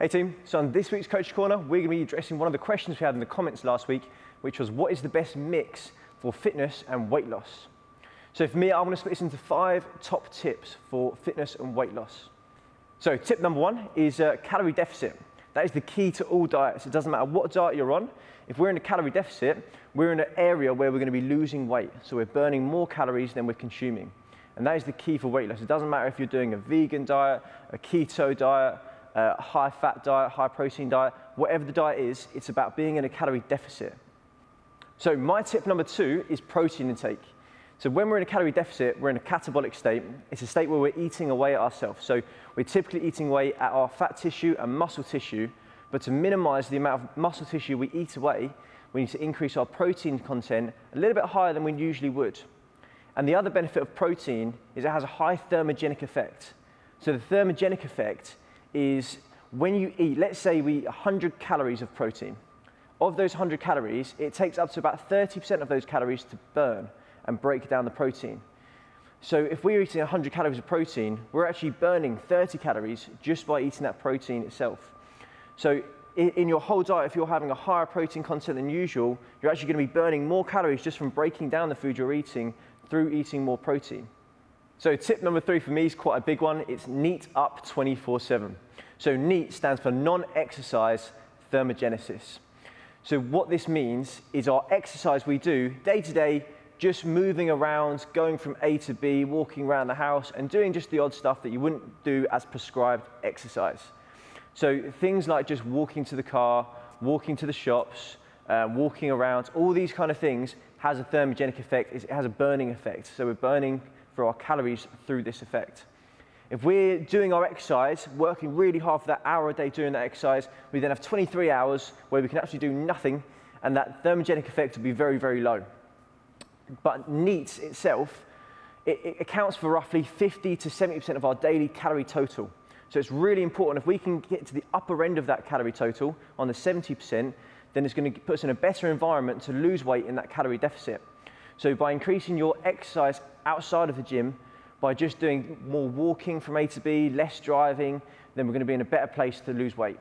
Hey team, so on this week's Coach Corner, we're going to be addressing one of the questions we had in the comments last week, which was what is the best mix for fitness and weight loss? So for me, I'm going to split this into 5 top tips for fitness and weight loss. So tip number 1 is calorie deficit. That is the key to all diets. It doesn't matter what diet you're on. If we're in a calorie deficit, we're in an area where we're going to be losing weight. So we're burning more calories than we're consuming. And that is the key for weight loss. It doesn't matter if you're doing a vegan diet, a keto diet, a high-fat diet, high-protein diet, whatever the diet is, it's about being in a calorie deficit. So my tip number 2 is protein intake. So when we're in a calorie deficit, we're in a catabolic state. It's a state where we're eating away at ourselves. So we're typically eating away at our fat tissue and muscle tissue, but to minimize the amount of muscle tissue we eat away, we need to increase our protein content a little bit higher than we usually would. And the other benefit of protein is it has a high thermogenic effect. So the thermogenic effect is when you eat, let's say we eat 100 calories of protein. Of those 100 calories, it takes up to about 30% of those calories to burn and break down the protein. So if we're eating 100 calories of protein, we're actually burning 30 calories just by eating that protein itself. So in your whole diet, if you're having a higher protein content than usual, you're actually going to be burning more calories just from breaking down the food you're eating through eating more protein. So tip number 3 for me is quite a big one. It's NEAT up 24/7. So NEAT stands for non-exercise thermogenesis. So what this means is our exercise we do day to day, just moving around, going from A to B, walking around the house and doing just the odd stuff that you wouldn't do as prescribed exercise. So things like just walking to the car, walking to the shops, walking around, all these kind of things has a thermogenic effect. It has a burning effect. So we're burning for our calories through this effect. If we're doing our exercise, working really hard for that hour a day doing that exercise, we then have 23 hours where we can actually do nothing, and that thermogenic effect will be very, very low. But NEAT itself, it accounts for roughly 50 to 70% of our daily calorie total. So it's really important if we can get to the upper end of that calorie total on the 70%, then it's going to put us in a better environment to lose weight in that calorie deficit. So by increasing your exercise outside of the gym, by just doing more walking from A to B, less driving, then we're going to be in a better place to lose weight.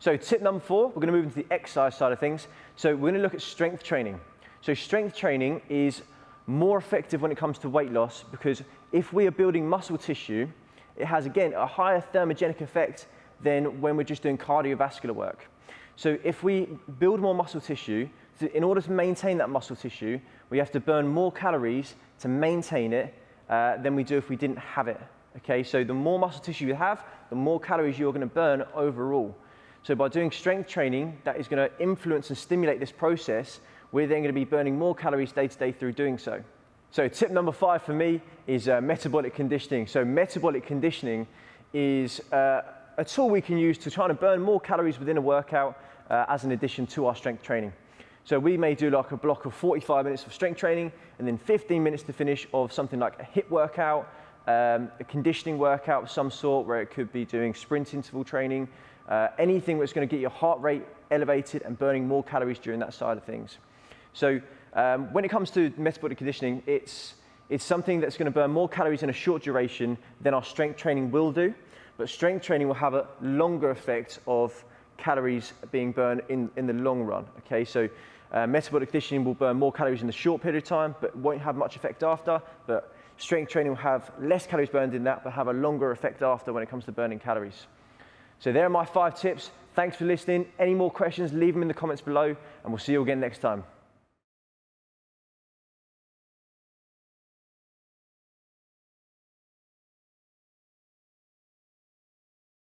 So tip number 4, we're going to move into the exercise side of things. So we're going to look at strength training. So strength training is more effective when it comes to weight loss because if we are building muscle tissue, it has, again, a higher thermogenic effect than when we're just doing cardiovascular work. So if we build more muscle tissue, in order to maintain that muscle tissue, we have to burn more calories to maintain it than we do if we didn't have it. Okay, so the more muscle tissue you have, the more calories you're going to burn overall. So by doing strength training, that is going to influence and stimulate this process. We're then going to be burning more calories day to day through doing so. So tip number 5 for me is metabolic conditioning. So metabolic conditioning is a tool we can use to try to burn more calories within a workout as an addition to our strength training. So we may do like a block of 45 minutes of strength training and then 15 minutes to finish of something like a HIIT workout, a conditioning workout of some sort where it could be doing sprint interval training, anything that's going to get your heart rate elevated and burning more calories during that side of things. So when it comes to metabolic conditioning, it's something that's going to burn more calories in a short duration than our strength training will do, but strength training will have a longer effect of calories being burned in the long run. Okay, so metabolic conditioning will burn more calories in the short period of time, but won't have much effect after. But strength training will have less calories burned in that, but have a longer effect after when it comes to burning calories. So there are my 5 tips. Thanks for listening. Any more questions, leave them in the comments below, and we'll see you again next time.